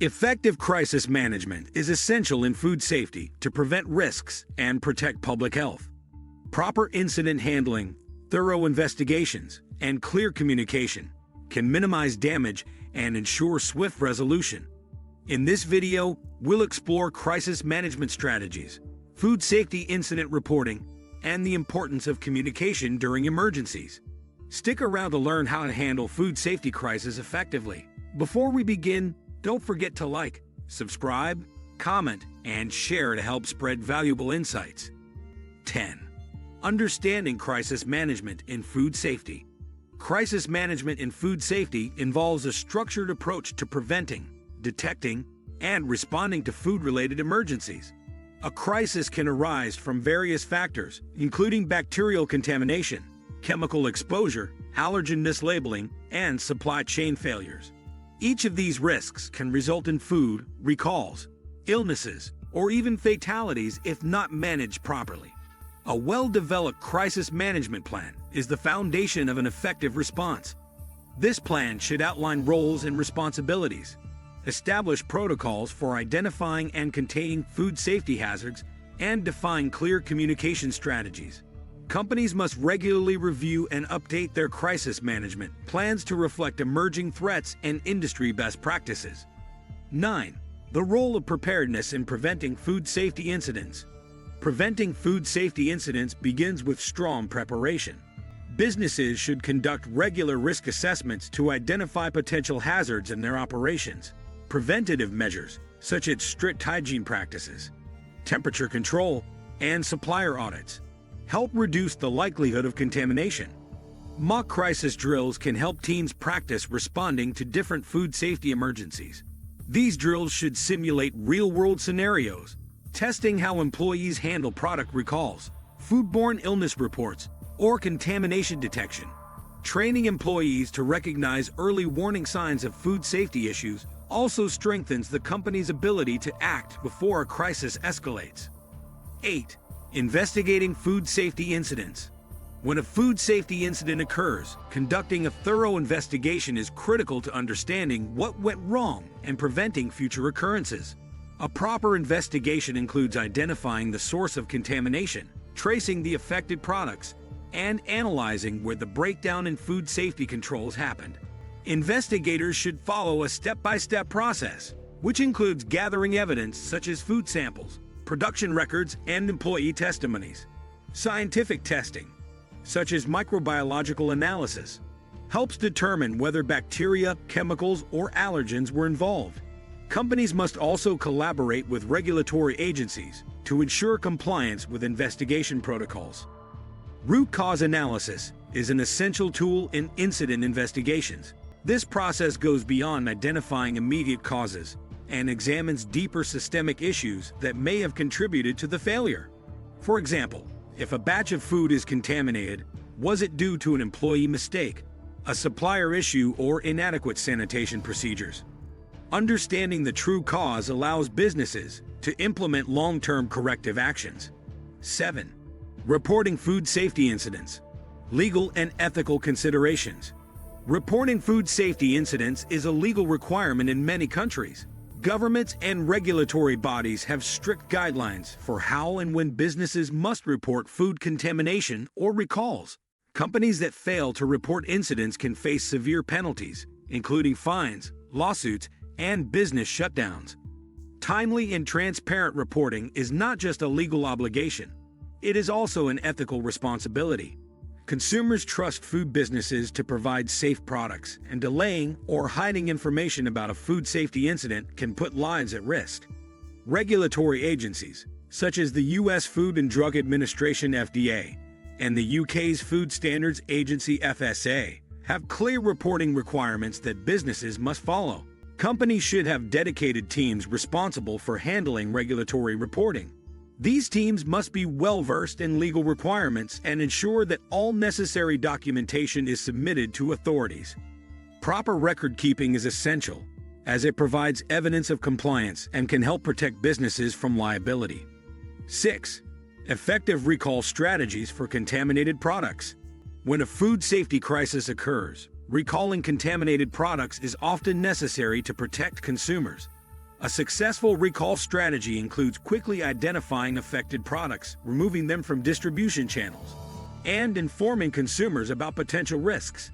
Effective crisis management is essential in food safety to prevent risks and protect public health. Proper incident handling, thorough investigations, and clear communication can minimize damage and ensure swift resolution. In this video, we'll explore crisis management strategies, food safety incident reporting, and the importance of communication during emergencies. Stick around to learn how to handle food safety crises effectively. Before we begin, don't forget to like, subscribe, comment, and share to help spread valuable insights. 10. Understanding crisis management in food safety. Crisis management in food safety involves a structured approach to preventing, detecting, and responding to food-related emergencies. A crisis can arise from various factors, including bacterial contamination, chemical exposure, allergen mislabeling, and supply chain failures. Each of these risks can result in food recalls, illnesses, or even fatalities if not managed properly. A well-developed crisis management plan is the foundation of an effective response. This plan should outline roles and responsibilities, establish protocols for identifying and containing food safety hazards, and define clear communication strategies. Companies must regularly review and update their crisis management plans to reflect emerging threats and industry best practices. 9. The role of preparedness in preventing food safety incidents. Preventing food safety incidents begins with strong preparation. Businesses should conduct regular risk assessments to identify potential hazards in their operations. Preventative measures, such as strict hygiene practices, temperature control, and supplier audits, help reduce the likelihood of contamination. Mock crisis drills can help teams practice responding to different food safety emergencies. These drills should simulate real-world scenarios, testing how employees handle product recalls, foodborne illness reports, or contamination detection. Training employees to recognize early warning signs of food safety issues also strengthens the company's ability to act before a crisis escalates. 8. Investigating food safety incidents. When a food safety incident occurs, conducting a thorough investigation is critical to understanding what went wrong and preventing future occurrences. A proper investigation includes identifying the source of contamination, tracing the affected products, and analyzing where the breakdown in food safety controls happened. Investigators should follow a step-by-step process, which includes gathering evidence such as food samples, production records, and employee testimonies. Scientific testing, such as microbiological analysis, helps determine whether bacteria, chemicals, or allergens were involved. Companies must also collaborate with regulatory agencies to ensure compliance with investigation protocols. Root cause analysis is an essential tool in incident investigations. This process goes beyond identifying immediate causes and examines deeper systemic issues that may have contributed to the failure. For example, if a batch of food is contaminated, was it due to an employee mistake, a supplier issue, or inadequate sanitation procedures? Understanding the true cause allows businesses to implement long-term corrective actions. 7. Reporting food safety incidents. Legal and ethical considerations. Reporting food safety incidents is a legal requirement in many countries. Governments and regulatory bodies have strict guidelines for how and when businesses must report food contamination or recalls. Companies that fail to report incidents can face severe penalties, including fines, lawsuits, and business shutdowns. Timely and transparent reporting is not just a legal obligation, it is also an ethical responsibility. Consumers trust food businesses to provide safe products, and delaying or hiding information about a food safety incident can put lives at risk. Regulatory agencies, such as the U.S. Food and Drug Administration (FDA) and the UK's Food Standards Agency (FSA), have clear reporting requirements that businesses must follow. Companies should have dedicated teams responsible for handling regulatory reporting. These teams must be well-versed in legal requirements and ensure that all necessary documentation is submitted to authorities. Proper record-keeping is essential, as it provides evidence of compliance and can help protect businesses from liability. 6. Effective recall strategies for contaminated products. When a food safety crisis occurs, recalling contaminated products is often necessary to protect consumers. A successful recall strategy includes quickly identifying affected products, removing them from distribution channels, and informing consumers about potential risks.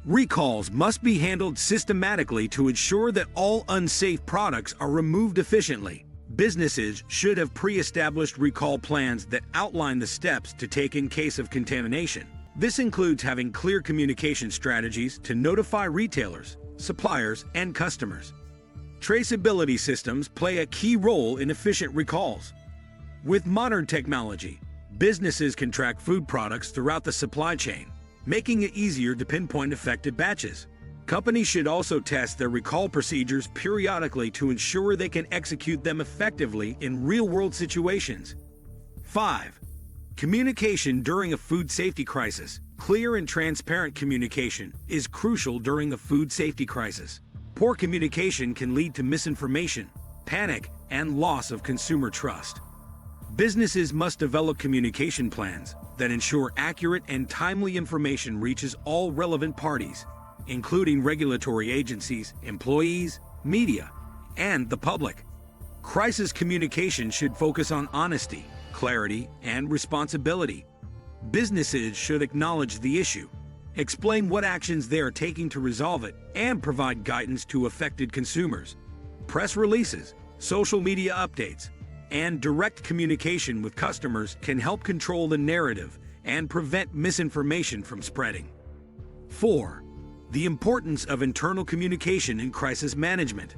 Recalls must be handled systematically to ensure that all unsafe products are removed efficiently. Businesses should have pre-established recall plans that outline the steps to take in case of contamination. This includes having clear communication strategies to notify retailers, suppliers, and customers. Traceability systems play a key role in efficient recalls. With modern technology, businesses can track food products throughout the supply chain, making it easier to pinpoint affected batches. Companies should also test their recall procedures periodically to ensure they can execute them effectively in real-world situations. 5. Communication during a food safety crisis. Clear and transparent communication is crucial during a food safety crisis. Poor communication can lead to misinformation, panic, and loss of consumer trust. Businesses must develop communication plans that ensure accurate and timely information reaches all relevant parties, including regulatory agencies, employees, media, and the public. Crisis communication should focus on honesty, clarity, and responsibility. Businesses should acknowledge the issue, explain what actions they are taking to resolve it, and provide guidance to affected consumers. Press releases, social media updates, and direct communication with customers can help control the narrative and prevent misinformation from spreading. 4. The importance of internal communication in crisis management.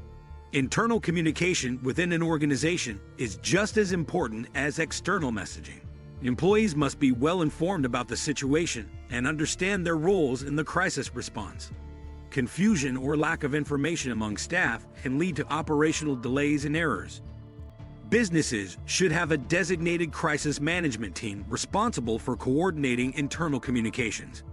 Internal communication within an organization is just as important as external messaging. Employees must be well informed about the situation and understand their roles in the crisis response. Confusion or lack of information among staff can lead to operational delays and errors. Businesses should have a designated crisis management team responsible for coordinating internal communications.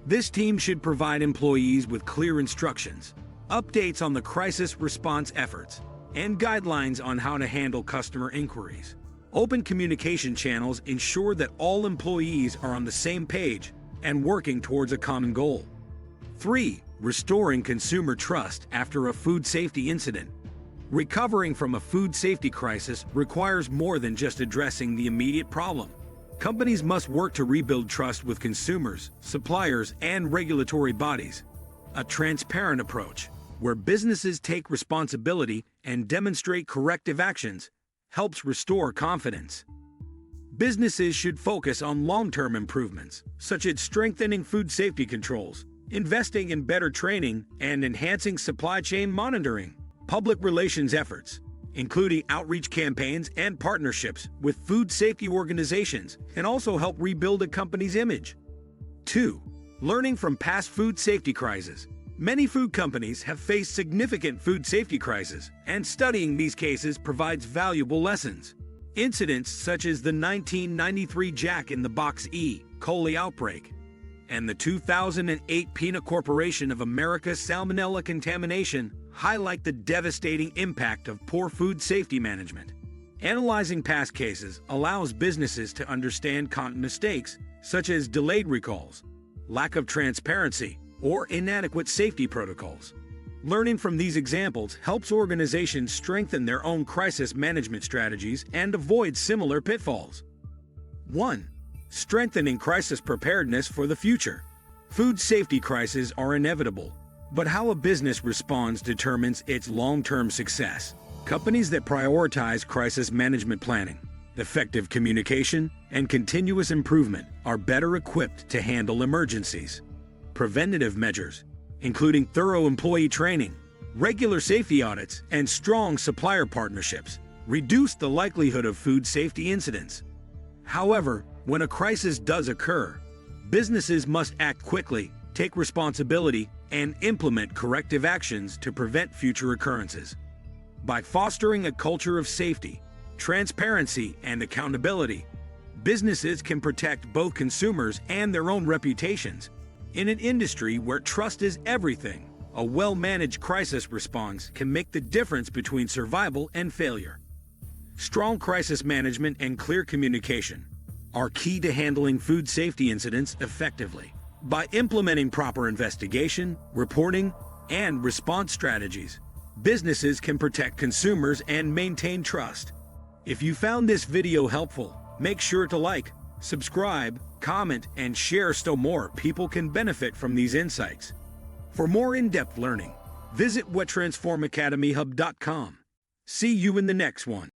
This team should provide employees with clear instructions, updates on the crisis response efforts, and guidelines on how to handle customer inquiries. Open communication channels ensure that all employees are on the same page and working towards a common goal. 3. Restoring consumer trust after a food safety incident. Recovering from a food safety crisis requires more than just addressing the immediate problem. Companies must work to rebuild trust with consumers, suppliers, and regulatory bodies. A transparent approach, where businesses take responsibility and demonstrate corrective actions, helps restore confidence. Businesses should focus on long-term improvements, such as strengthening food safety controls, investing in better training, and enhancing supply chain monitoring. Public relations efforts, including outreach campaigns and partnerships with food safety organizations, can also help rebuild a company's image. 2. Learning from past food safety crises. Many food companies have faced significant food safety crises, and studying these cases provides valuable lessons. Incidents such as the 1993 Jack in the Box E. coli outbreak and the 2008 Peanut Corporation of America salmonella contamination highlight the devastating impact of poor food safety management. Analyzing past cases allows businesses to understand common mistakes, such as delayed recalls, lack of transparency, or inadequate safety protocols. Learning from these examples helps organizations strengthen their own crisis management strategies and avoid similar pitfalls. 1. Strengthening crisis preparedness for the future. Food safety crises are inevitable, but how a business responds determines its long-term success. Companies that prioritize crisis management planning, effective communication, and continuous improvement are better equipped to handle emergencies. Preventative measures, including thorough employee training, regular safety audits, and strong supplier partnerships, reduce the likelihood of food safety incidents. However, when a crisis does occur, businesses must act quickly, take responsibility, and implement corrective actions to prevent future occurrences. By fostering a culture of safety, transparency, and accountability, businesses can protect both consumers and their own reputations. In an industry where trust is everything, a well-managed crisis response can make the difference between survival and failure. Strong crisis management and clear communication are key to handling food safety incidents effectively. By implementing proper investigation, reporting, and response strategies, businesses can protect consumers and maintain trust. If you found this video helpful, make sure to like, subscribe, comment, and share so more people can benefit from these insights. For more in-depth learning, visit Transform AcademyHub.com. See you in the next one.